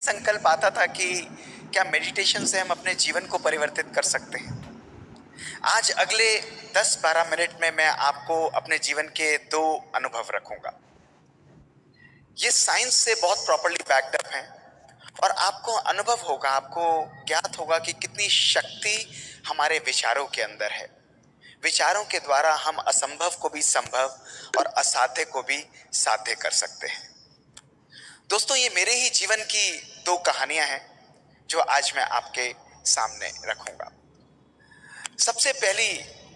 संकल्प आता था कि क्या मेडिटेशन से हम अपने जीवन को परिवर्तित कर सकते हैं। आज अगले 10-12 मिनट में मैं आपको अपने जीवन के 2 अनुभव रखूंगा। ये साइंस से बहुत प्रॉपर्ली बैक्ड अप हैं और आपको अनुभव होगा, आपको ज्ञात होगा कि कितनी शक्ति हमारे विचारों के अंदर है। विचारों के द्वारा हम असंभव को भी संभव और असाध्य को भी साध्य कर सकते हैं। दोस्तों, ये मेरे ही जीवन की 2 कहानियां हैं जो आज मैं आपके सामने रखूंगा। सबसे पहली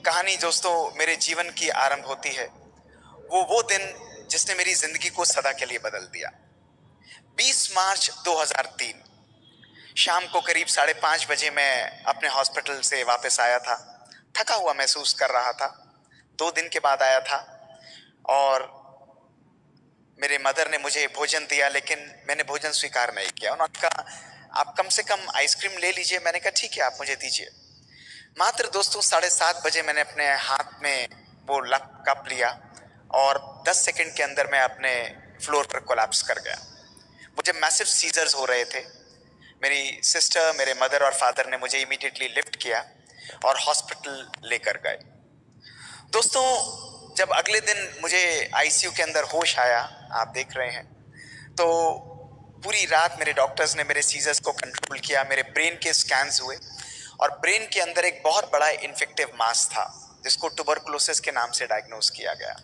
कहानी दोस्तों मेरे जीवन की आरंभ होती है वो दिन जिसने मेरी जिंदगी को सदा के लिए बदल दिया। 20 मार्च 2003 शाम को करीब 5:30 बजे मैं अपने हॉस्पिटल से वापस आया था। थका हुआ महसूस कर रहा था। 2 दिन के बाद आया था और मेरे मदर ने मुझे भोजन दिया, लेकिन मैंने भोजन स्वीकार नहीं किया। उन्होंने कहा आप कम से कम आइसक्रीम ले लीजिए। मैंने कहा ठीक है, आप मुझे दीजिए। मात्र दोस्तों 7:30 बजे मैंने अपने हाथ में वो कप लिया और 10 सेकंड के अंदर मैं अपने फ्लोर पर कोलैप्स कर गया। मुझे मैसिव सीजर्स हो रहे थे। मेरी सिस्टर, मेरे मदर और फादर ने मुझे इमीडिएटली लिफ्ट किया और हॉस्पिटल लेकर गए। दोस्तों, जब अगले दिन मुझे आईसीयू के अंदर होश आया, आप देख रहे हैं, तो पूरी रात मेरे डॉक्टर्स ने मेरे सीजर्स को कंट्रोल किया। मेरे ब्रेन के स्कैन्स हुए और ब्रेन के अंदर एक बहुत बड़ा इन्फेक्टिव मास था जिसको ट्यूबरकुलोसिस के नाम से डायग्नोज किया गया।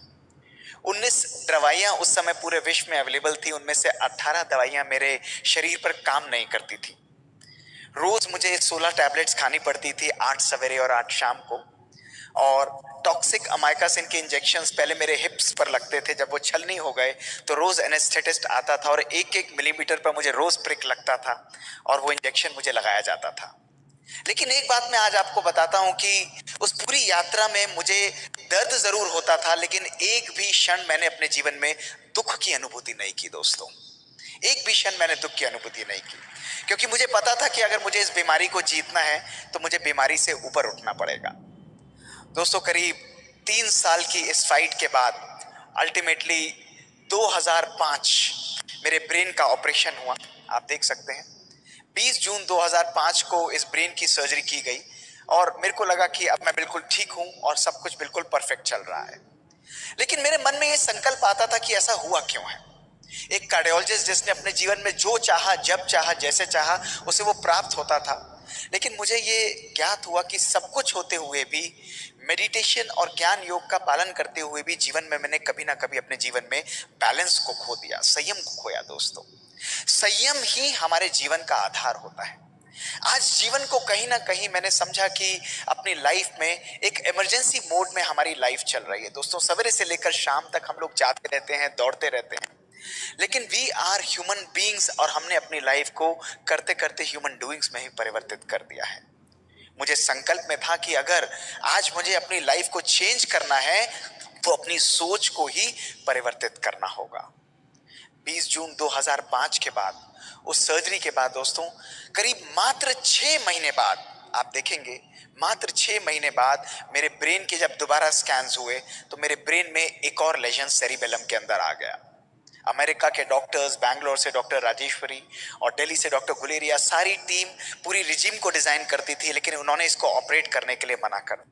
19 दवाइयां उस समय पूरे विश्व में अवेलेबल थी। उनमें से 18 दवाइयां मेरे शरीर पर काम नहीं करती थी। रोज मुझे 16 टैबलेट्स खानी पड़ती थी, 8 सवेरे और 8 शाम को। और टॉक्सिक अमाइकासिन के इंजेक्शंस पहले मेरे हिप्स पर लगते थे। जब वो छलनी हो गए तो रोज एनेस्थेटिस्ट आता था और 1-1 मिलीमीटर पर मुझे रोज प्रिक लगता था और वो इंजेक्शन मुझे लगाया जाता था। लेकिन एक बात मैं आज आपको बताता हूं कि उस पूरी यात्रा में मुझे दर्द जरूर होता था, लेकिन एक भी क्षण मैंने अपने जीवन में दुख की अनुभूति नहीं की। दोस्तों, एक भी क्षण मैंने दुख की अनुभूति नहीं की, क्योंकि मुझे पता था कि अगर मुझे इस बीमारी को जीतना है तो मुझे बीमारी से ऊपर उठना पड़ेगा। दोस्तों, करीब 3 साल की इस फाइट के बाद अल्टीमेटली 2005 मेरे ब्रेन का ऑपरेशन हुआ। आप देख सकते हैं 20 जून 2005 को इस ब्रेन की सर्जरी की गई और मेरे को लगा कि अब मैं बिल्कुल ठीक हूं और सब कुछ बिल्कुल परफेक्ट चल रहा है। लेकिन मेरे मन में यह संकल्प आता था कि ऐसा हुआ क्यों है। एक कार्डियोलॉजिस्ट जिसने अपने जीवन में जो चाहा, जब चाहा, जैसे चाहा उसे वो प्राप्त होता था, लेकिन मुझे ये ज्ञात हुआ कि सब कुछ होते हुए भी, मेडिटेशन और ज्ञान योग का पालन करते हुए भी जीवन में मैंने कभी ना कभी अपने जीवन में बैलेंस को खो दिया, संयम को खोया। दोस्तों, संयम ही हमारे जीवन का आधार होता है। आज जीवन को कहीं ना कहीं मैंने समझा कि अपनी लाइफ में एक इमरजेंसी मोड में हमारी लाइफ चल रही है। दोस्तों, सवेरे से लेकर शाम तक हम लोग जाते रहते हैं, दौड़ते रहते हैं, लेकिन वी आर ह्यूमन बीइंग्स और हमने अपनी लाइफ को करते करते ह्यूमन डूइंग्स में ही परिवर्तित कर दिया है। मुझे संकल्प में था कि अगर आज मुझे अपनी लाइफ को चेंज करना है तो अपनी सोच को ही परिवर्तित करना होगा। 20 जून 2005 के बाद, उस सर्जरी के बाद दोस्तों, करीब मात्र 6 महीने बाद, आप देखेंगे मात्र 6 महीने बाद मेरे ब्रेन के जब दोबारा स्कैन्स हुए तो मेरे ब्रेन में एक और लेजन सेरिबेलम के अंदर आ गया। अमेरिका के डॉक्टर्स, बैंगलोर से डॉक्टर राजेश्वरी और दिल्ली से डॉक्टर गुलेरिया, सारी टीम पूरी रिजीम को डिजाइन करती थी, लेकिन उन्होंने इसको ऑपरेट करने के लिए मना कर,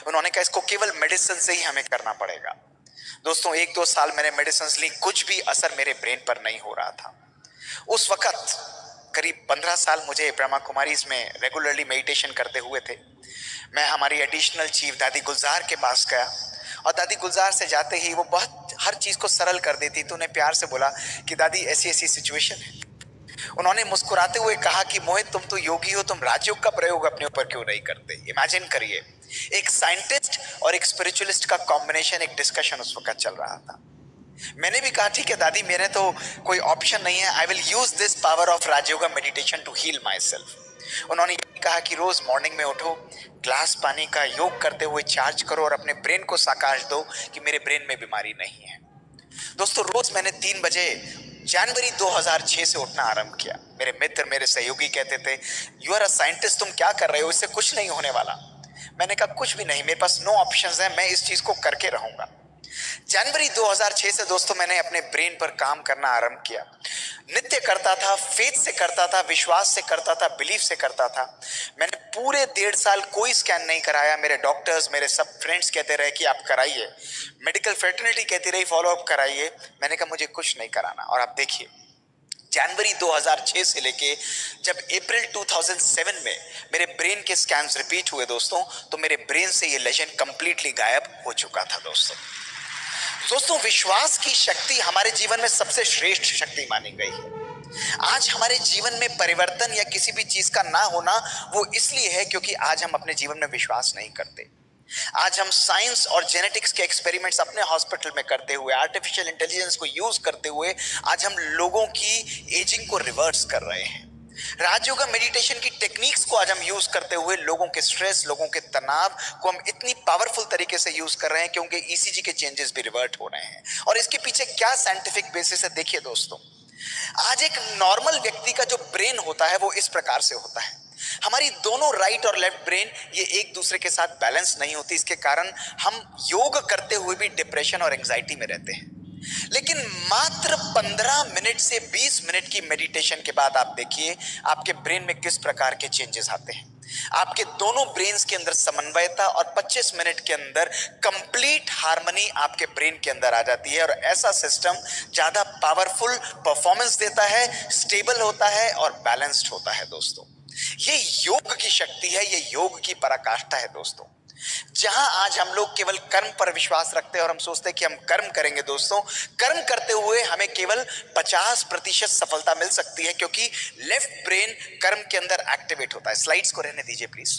उन्होंने कहा इसको केवल मेडिसिन से ही हमें करना पड़ेगा। दोस्तों, 1-2 साल मैंने मेडिसिन ली, कुछ भी असर मेरे ब्रेन पर नहीं हो रहा था। उस वक्त करीब 15 साल मुझे ब्रह्मा कुमारीज में रेगुलरली मेडिटेशन करते हुए थे। मैं हमारी एडिशनल चीफ दादी गुलजार के पास गया और दादी गुलजार से जाते ही वो बहुत हर चीज को सरल कर देती। तो उन्हें प्यार से बोला कि दादी ऐसी ऐसी सिचुएशन है। उन्होंने मुस्कुराते हुए कहा कि मोहित, तुम तो योगी हो, तुम राजयोग का प्रयोग अपने ऊपर क्यों नहीं करते। इमेजिन करिए, एक साइंटिस्ट और एक स्पिरिचुअलिस्ट का कॉम्बिनेशन, एक डिस्कशन उस वक्त चल रहा था। मैंने भी कहा ठीक है दादी, मेरे तो कोई ऑप्शन नहीं है, I will use this power of Rajyoga meditation to heal myself. उन्होंने ये कहा कि रोज मॉर्निंग में उठो, ग्लास पानी का योग करते हुए चार्ज करो और अपने ब्रेन को साकाश दो कि मेरे ब्रेन में बीमारी नहीं है। दोस्तों, रोज मैंने 3 बजे जनवरी 2006 से उठना आरंभ किया। मेरे मित्र, मेरे सहयोगी कहते थे यू आर अ साइंटिस्ट, तुम क्या कर रहे हो, इससे कुछ नहीं होने वाला। मैंने कहा कुछ भी नहीं, मेरे पास नो ऑप्शंस है, मैं इस चीज को करके रहूंगा। जनवरी 2006 से दोस्तों मैंने अपने ब्रेन पर काम करना आरंभ किया। नित्य करता था, फेथ से करता था, विश्वास से करता था, बिलीफ से करता था। मैंने पूरे 1.5 साल कोई स्कैन नहीं कराया। मेरे डॉक्टर्स, मेरे सब फ्रेंड्स कहते रहे कि आप कराइए, मेडिकल फ्रेटर्निटी कहती रही फॉलो अप कराइए। मैंने कहा मुझे कुछ नहीं कराना। और आप देखिए, जनवरी 2006 से लेके जब अप्रैल 2007 में मेरे ब्रेन के स्कैन्स रिपीट हुए दोस्तों, तो मेरे ब्रेन से ये लेजन कंप्लीटली गायब हो चुका था दोस्तों। दोस्तों, विश्वास की शक्ति हमारे जीवन में सबसे श्रेष्ठ शक्ति मानी गई है। आज हमारे जीवन में परिवर्तन या किसी भी चीज का ना होना वो इसलिए है क्योंकि आज हम अपने जीवन में विश्वास नहीं करते। आज हम साइंस और जेनेटिक्स के एक्सपेरिमेंट्स अपने हॉस्पिटल में करते हुए, आर्टिफिशियल इंटेलिजेंस को यूज करते हुए आज हम लोगों की एजिंग को रिवर्स कर रहे हैं। राजयोगा मेडिटेशन की टेक्निक्स को आज हम यूज करते हुए लोगों के स्ट्रेस, लोगों के तनाव को हम इतनी पावरफुल तरीके से यूज कर रहे हैं क्योंकि ईसीजी के चेंजेस भी रिवर्ट हो रहे हैं। और इसके पीछे क्या साइंटिफिक बेसिस है देखिए दोस्तों। आज एक नॉर्मल व्यक्ति का जो ब्रेन होता है वो इस प्रकार से होता है। हमारी दोनों राइट और लेफ्ट ब्रेन ये एक दूसरे के साथ बैलेंस नहीं होती। इसके कारण हम योग करते हुए भी डिप्रेशन और एंजाइटी में रहते हैं। लेकिन मात्र 15 मिनट से 20 मिनट की मेडिटेशन के बाद आप देखिए आपके ब्रेन में किस प्रकार के चेंजेस आते हैं। आपके दोनों ब्रेन्स के अंदर समन्वयता और 25 मिनट के अंदर कंप्लीट हार्मनी आपके ब्रेन के अंदर आ जाती है। और ऐसा सिस्टम ज्यादा पावरफुल परफॉर्मेंस देता है, स्टेबल होता है और बैलेंस्ड होता है दोस्तों। ये योग की शक्ति है, ये योग की पराकाष्ठा है दोस्तों। जहां आज हम लोग केवल कर्म पर विश्वास रखते हैं और हम सोचते हैं कि हम कर्म करेंगे दोस्तों, कर्म करते हुए हमें केवल 50% सफलता मिल सकती है क्योंकि लेफ्ट ब्रेन कर्म के अंदर एक्टिवेट होता है। स्लाइड्स को रहने दीजिए please,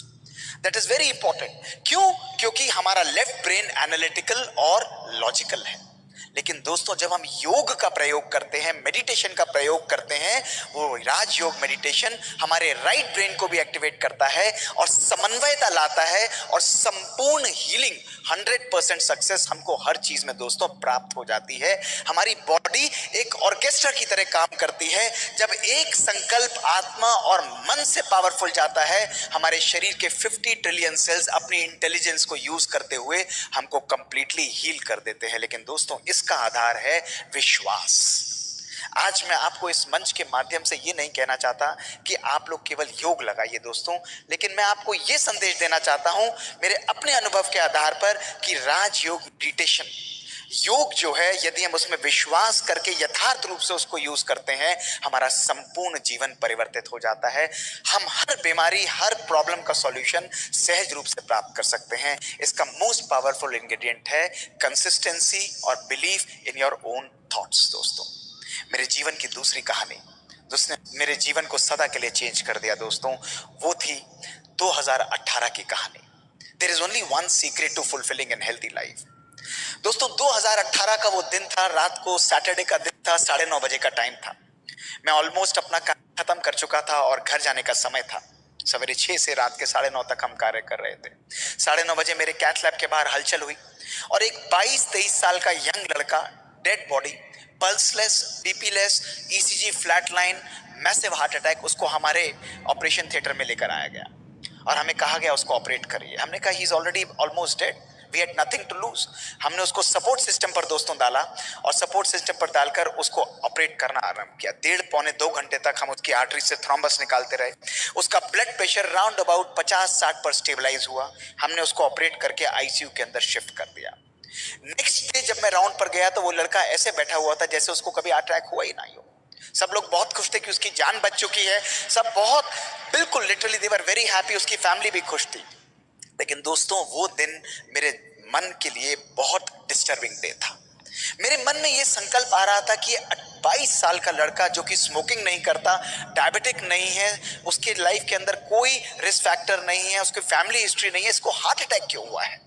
that is very important. क्यों? क्योंकि हमारा लेफ्ट ब्रेन एनालिटिकल और लॉजिकल है। लेकिन दोस्तों, जब हम योग का प्रयोग करते हैं, मेडिटेशन का प्रयोग करते हैं, वो राजयोग मेडिटेशन हमारे राइट ब्रेन को भी एक्टिवेट करता है और समन्वयता लाता है और संपूर्ण हीलिंग, 100% सक्सेस हमको हर चीज में दोस्तों प्राप्त हो जाती है। हमारी बॉडी एक ऑर्केस्ट्रा की तरह काम करती है। जब एक संकल्प आत्मा और मन से पावरफुल जाता है, हमारे शरीर के 50 ट्रिलियन सेल्स अपनी इंटेलिजेंस को यूज करते हुए हमको कंप्लीटली हील कर देते हैं। लेकिन दोस्तों, इसका आधार है विश्वास। आज मैं आपको इस मंच के माध्यम से ये नहीं कहना चाहता कि आप लोग केवल योग लगाइए दोस्तों, लेकिन मैं आपको ये संदेश देना चाहता हूं मेरे अपने अनुभव के आधार पर कि राजयोग मेडिटेशन, योग जो है, यदि हम उसमें विश्वास करके यथार्थ रूप से उसको यूज करते हैं, हमारा संपूर्ण जीवन परिवर्तित हो जाता है। हम हर बीमारी, हर प्रॉब्लम का सॉल्यूशन सहज रूप से प्राप्त कर सकते हैं। इसका मोस्ट पावरफुल इंग्रेडिएंट है कंसिस्टेंसी और belief in your own thoughts दोस्तों। मेरे जीवन की दूसरी कहानी जिसने मेरे जीवन को सदा के लिए चेंज कर दिया दोस्तों, वो थी 2018 की कहानी। There is only one secret to fulfilling an healthy life. दोस्तों, 2018 का वो दिन था, रात को सैटरडे का दिन था, 9:30 बजे का टाइम था। मैं ऑलमोस्ट अपना काम खत्म कर चुका था और घर जाने का समय था। सवेरे 6 से रात के 9:30 तक हम कार्य कर रहे थे। 9:30 बजे मेरे कैथ लैब के बाहर हलचल हुई और एक 22-23 साल का यंग लड़का, dead body, pulseless, BPless, ECG flat line, massive heart attack, उसको हमारे ऑपरेशन थिएटर में लेकर आया गया और हमें कहा गया उसको ऑपरेट करिए। हमने कहा he is already almost dead, we had nothing to lose. हमने उसको सपोर्ट सिस्टम पर दोस्तों डाला और सपोर्ट सिस्टम पर डालकर उसको ऑपरेट करना आरंभ किया। 1.5-2 घंटे तक हम उसकी आर्टरी से थ्रोम्बस निकालते रहे। उसका ब्लड प्रेशर राउंड अबाउट 50-60 पर स्टेबलाइज हुआ। हमने उसको ऑपरेट करके आईसीयू के अंदर शिफ्ट कर दिया। नेक्स्ट डे जब मैं राउंड पर गया तो वो लड़का ऐसे बैठा हुआ था जैसे उसको कभी अटैक हुआ ही नहीं हो। सब लोग बहुत खुश थे कि उसकी जान बच चुकी है। सब बहुत, बिल्कुल literally they were very happy. उसकी फैमिली भी खुश थी। लेकिन दोस्तों, वो दिन मेरे मन के लिए बहुत डिस्टर्बिंग डे था। मेरे मन में ये संकल्प आ रहा था कि 22 साल का लड़का जो कि स्मोकिंग नहीं करता, डायबिटिक नहीं है, उसके लाइफ के अंदर कोई रिस्क फैक्टर नहीं है, उसकी फैमिली हिस्ट्री नहीं है, इसको हार्ट अटैक क्यों हुआ है?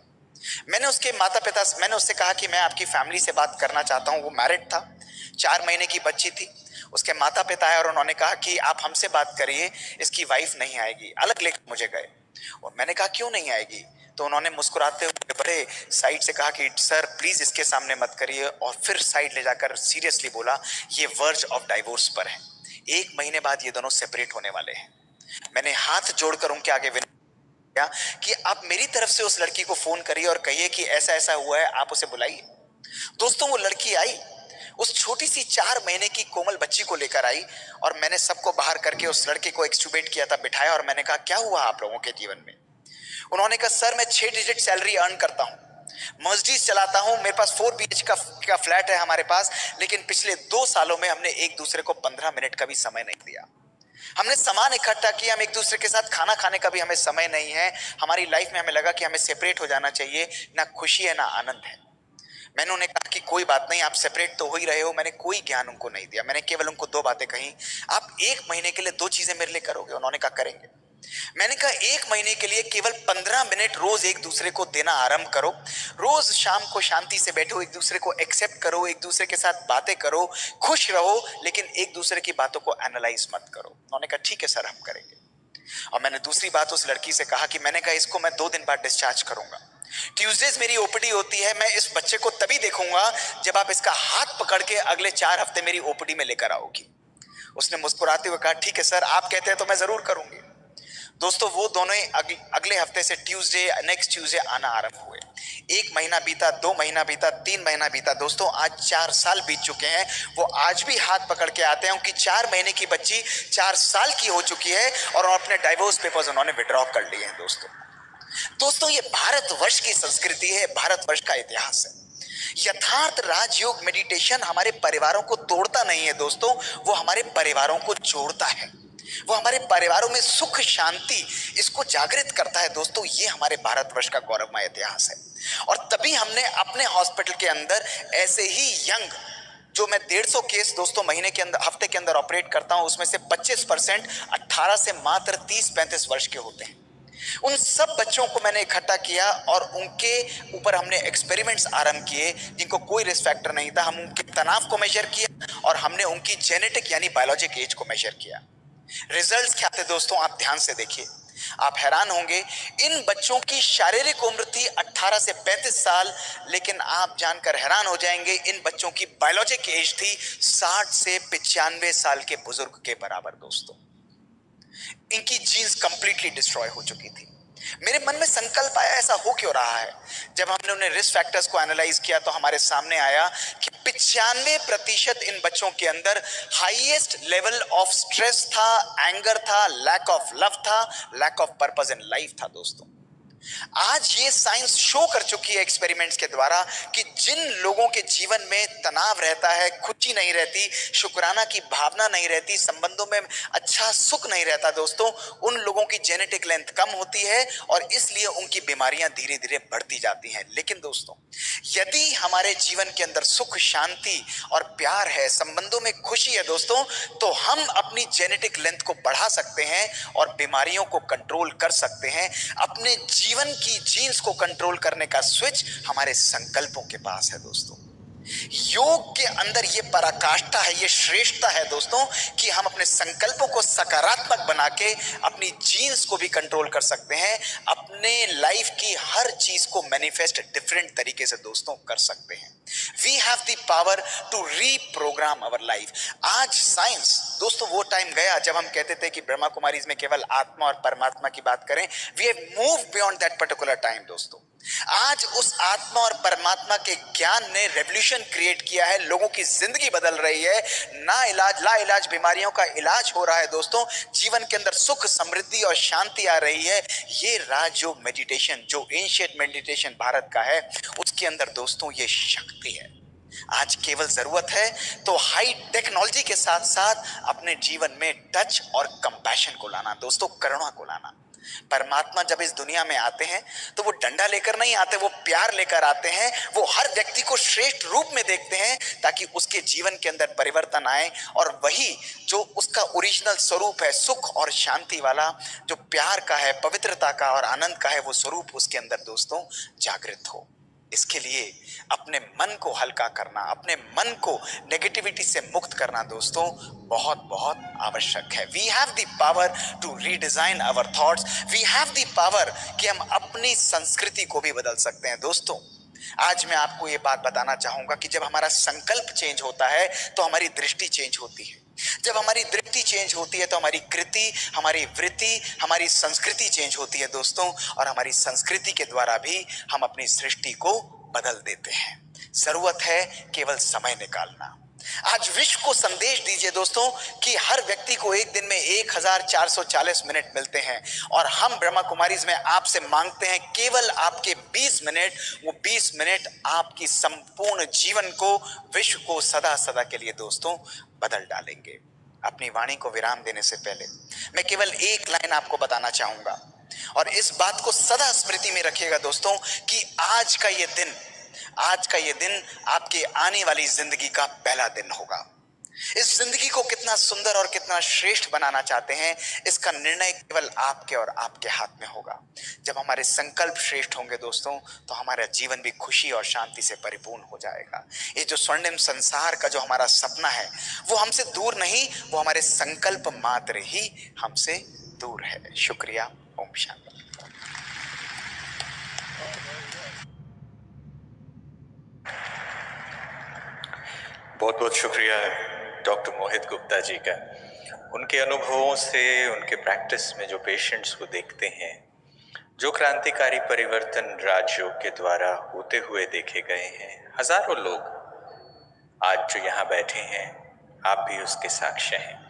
मैंने उसके माता पिता, मैंने उससे कहा कि मैं आपकी फैमिली से बात करना चाहता हूँ। वो मैरिड था, 4 महीने की बच्ची थी। उसके माता पिता आए और उन्होंने कहा कि आप हमसे बात करिए, इसकी वाइफ नहीं आएगी। अलग लेकर मुझे गए और मैंने कहा क्यों नहीं आएगी? तो उन्होंने मुस्कुराते हुए बड़े साइड से कहा कि सर प्लीज इसके सामने मत करिए, और फिर साइड ले जाकर सीरियसली बोला ये वर्ज ऑफ डाइवोर्स पर है, 1 महीने बाद ये दोनों सेपरेट होने वाले हैं। मैंने हाथ जोड़कर उनके आगे कि आप मेरी तरफ से उस लड़की को फोन करिए और कहिए कि ऐसा ऐसा हुआ है, आप उसे बुलाइए। दोस्तों वो लड़की आई, उस छोटी सी 4 महीने की कोमल बच्ची को लेकर आई, और मैंने सबको बाहर करके उस लड़के को एक्सट्यूबेट किया था, बिठाया, और मैंने कहा क्या हुआ आप लोगों के जीवन में? उन्होंने कहा सर मैं 6 डिजिट सैलरी अर्न करता हूं, मर्सिडीज चलाता हूं, मेरे पास 4 BH का फ्लैट है हमारे पास, लेकिन पिछले 2 सालों में हमने एक दूसरे को 15 मिनट का भी समय नहीं दिया। हमने सामान इकट्ठा किया, हम एक दूसरे के साथ खाना खाने का भी हमें समय नहीं है। हमारी लाइफ में हमें लगा कि हमें सेपरेट हो जाना चाहिए, ना खुशी है ना आनंद है। मैंने उन्हें कहा कि कोई बात नहीं, आप सेपरेट तो हो ही रहे हो। मैंने कोई ज्ञान उनको नहीं दिया, मैंने केवल उनको 2 बातें कही, आप 1 महीने के लिए 2 चीजें मेरे लिए करोगे? उन्होंने कहा करेंगे। मैंने कहा 1 महीने के लिए केवल 15 मिनट रोज एक दूसरे को देना आरंभ करो। रोज शाम को शांति से बैठो, एक दूसरे को एक्सेप्ट करो, एक दूसरे के साथ बातें करो, खुश रहो, लेकिन एक दूसरे की बातों को एनालाइज मत करो। उन्होंने कहा ठीक है सर हम करेंगे। और मैंने दूसरी बात उस लड़की से कहा कि मैंने कहा इसको मैं 2 दिन बाद डिस्चार्ज करूंगा, ट्यूसडेज मेरी ओपीडी होती है, मैं इस बच्चे को तभी देखूंगा जब आप इसका हाथ पकड़ के अगले 4 हफ्ते मेरी ओपीडी में लेकर आओगी। उसने मुस्कुराते हुए कहा ठीक है सर, आप कहते हैं तो मैं जरूर करूंगी। दोस्तों वो दोनों अगले हफ्ते से नेक्स्ट ट्यूसडे आना आरंभ हुए। 1 महीना बीता, 2 महीना बीता, 3 महीना बीता। दोस्तों आज 4 साल बीत चुके हैं। वो आज भी हाथ पकड़ के आते हैं। उनकी 4 महीने की बच्ची 4 साल की हो चुकी है और अपने डाइवोर्स पेपर्स उन्होंने विड्रॉ कर लिए हैं। दोस्तों ये भारतवर्ष की संस्कृति है, भारतवर्ष का इतिहास है। यथार्थ राजयोग मेडिटेशन हमारे परिवारों को तोड़ता नहीं है दोस्तों, वो हमारे परिवारों को जोड़ता है। वो हमारे परिवारों में सुख शांति इसको जागृत करता है। दोस्तों ये हमारे भारतवर्ष का गौरवमय इतिहास है। और तभी हमने अपने हॉस्पिटल के अंदर ऐसे ही यंग, जो मैं 150 केस दोस्तों महीने के अंदर, हफ्ते के अंदर ऑपरेट करता हूं, उसमें से 25% 18 से मात्र 30-35 वर्ष के होते हैं। उन सब बच्चों को मैंने इकट्ठा किया और उनके ऊपर हमने एक्सपेरिमेंट्स आरंभ किए जिनको कोई रिस्क फैक्टर नहीं था। हम उनके तनाव को मेजर किया और हमने उनकी जेनेटिक यानी बायोलॉजिक एज को मेजर किया। रिजल्ट्स क्या थे दोस्तों, आप ध्यान से देखिए, आप हैरान होंगे। इन बच्चों की शारीरिक उम्र थी 18 से 35 साल, लेकिन आप जानकर हैरान हो जाएंगे इन बच्चों की बायोलॉजिक एज थी 60 से 95 साल के बुजुर्ग के बराबर। दोस्तों इनकी जीन्स कंप्लीटली डिस्ट्रॉय हो चुकी थी। मेरे मन में संकल्प आया ऐसा हो क्यों रहा है। जब हमने उन्हें रिस्क फैक्टर्स को एनालाइज किया तो हमारे सामने आया कि 95% इन बच्चों के अंदर हाईएस्ट लेवल ऑफ स्ट्रेस था, एंगर था, लैक ऑफ लव था, lack of purpose in life था। दोस्तों आज ये साइंस शो कर चुकी है एक्सपेरिमेंट्स के द्वारा कि जिन लोगों के जीवन में तनाव रहता है, खुशी नहीं रहती, शुक्राना की भावना नहीं रहती, संबंधों में अच्छा सुख नहीं रहता, दोस्तों उन लोगों की जेनेटिक लेंथ कम होती है और इसलिए उनकी बीमारियां धीरे धीरे बढ़ती जाती हैं। लेकिन दोस्तों यदि हमारे जीवन के अंदर सुख शांति और प्यार है, संबंधों में खुशी है दोस्तों, तो हम अपनी जेनेटिक लेंथ को बढ़ा सकते हैं और बीमारियों को कंट्रोल कर सकते हैं। अपने जीवन की जीन्स को कंट्रोल करने का स्विच हमारे संकल्पों के पास है। दोस्तों योग के अंदर ये पराकाष्ठा है, ये श्रेष्ठता है दोस्तों कि हम अपने संकल्पों को सकारात्मक बना के अपनी जीन्स को भी कंट्रोल कर सकते हैं, अपने लाइफ की हर चीज को मैनिफेस्ट डिफरेंट तरीके से दोस्तों कर सकते हैं। We have the power to reprogram our life. आज साइंस दोस्तों, वो टाइम गया जब हम कहते थे कि ब्रह्मा कुमारीज में केवल आत्मा और परमात्मा की बात करें। We have moved beyond that particular time. दोस्तों आज उस आत्मा और परमात्मा के ज्ञान ने रेवोल्यूशन क्रिएट किया है, लोगों की जिंदगी बदल रही है, ला इलाज बीमारियों का इलाज हो रहा है। दोस्तों जीवन के अंदर सुख समृद्धि और शांति आ रही है। ये राजयोग मेडिटेशन जो एंशिएंट मेडिटेशन भारत का है, उसके अंदर दोस्तों ये शक्ति है। आज केवल जरूरत है तो हाई टेक्नोलॉजी के साथ साथ अपने जीवन में टच और कंपैशन को लाना, दोस्तों करुणा को लाना। परमात्मा जब इस दुनिया में आते हैं तो वो डंडा लेकर नहीं आते, वो प्यार लेकर आते हैं। वो हर व्यक्ति को श्रेष्ठ रूप में देखते हैं ताकि उसके जीवन के अंदर परिवर्तन आए और वही जो उसका ओरिजिनल स्वरूप है, सुख और शांति वाला, जो प्यार का है, पवित्रता का और आनंद का है, वो स्वरूप उसके अंदर दोस्तों जागृत हो। इसके लिए अपने मन को हल्का करना, अपने मन को नेगेटिविटी से मुक्त करना दोस्तों बहुत बहुत आवश्यक है। We have the power to redesign our thoughts. We have the power कि हम अपनी संस्कृति को भी बदल सकते हैं। दोस्तों आज मैं आपको ये बात बताना चाहूंगा कि जब हमारा संकल्प चेंज होता है तो हमारी दृष्टि चेंज होती है। जब हमारी दृष्टि चेंज होती है तो हमारी कृति, हमारी वृत्ति, हमारी संस्कृति चेंज होती है दोस्तों। और हमारी संस्कृति के द्वारा भी हम अपनी सृष्टि को बदल देते हैं। जरूरत है केवल समय निकालना। आज विश्व को संदेश दीजिए दोस्तों कि हर व्यक्ति को एक दिन में 1440 मिनट मिलते हैं और हम ब्रह्मा कुमारीज में आपसे मांगते हैं केवल आपके 20 मिनट। वो 20 मिनट आपकी संपूर्ण जीवन को, विश्व को सदा सदा के लिए दोस्तों बदल डालेंगे। अपनी वाणी को विराम देने से पहले मैं केवल एक लाइन आपको बताना चाहूंगा और इस बात को सदा स्मृति में रखिएगा दोस्तों कि आज का ये दिन आपके आने वाली जिंदगी का पहला दिन होगा। इस जिंदगी को कितना सुंदर और कितना श्रेष्ठ बनाना चाहते हैं, इसका निर्णय केवल आपके और आपके हाथ में होगा। जब हमारे संकल्प श्रेष्ठ होंगे दोस्तों, तो हमारा जीवन भी खुशी और शांति से परिपूर्ण हो जाएगा। ये जो स्वर्णिम संसार का जो हमारा सपना है, वो हमसे दूर नहीं, वो हमारे संकल्प मात्र ही हमसे दूर है। शुक्रिया। ओम शांति। बहुत बहुत शुक्रिया डॉक्टर मोहित गुप्ता जी का। उनके अनुभवों से, उनके प्रैक्टिस में जो पेशेंट्स को देखते हैं, जो क्रांतिकारी परिवर्तन राजयोग के द्वारा होते हुए देखे गए हैं, हजारों लोग आज जो यहाँ बैठे हैं, आप भी उसके साक्ष्य हैं।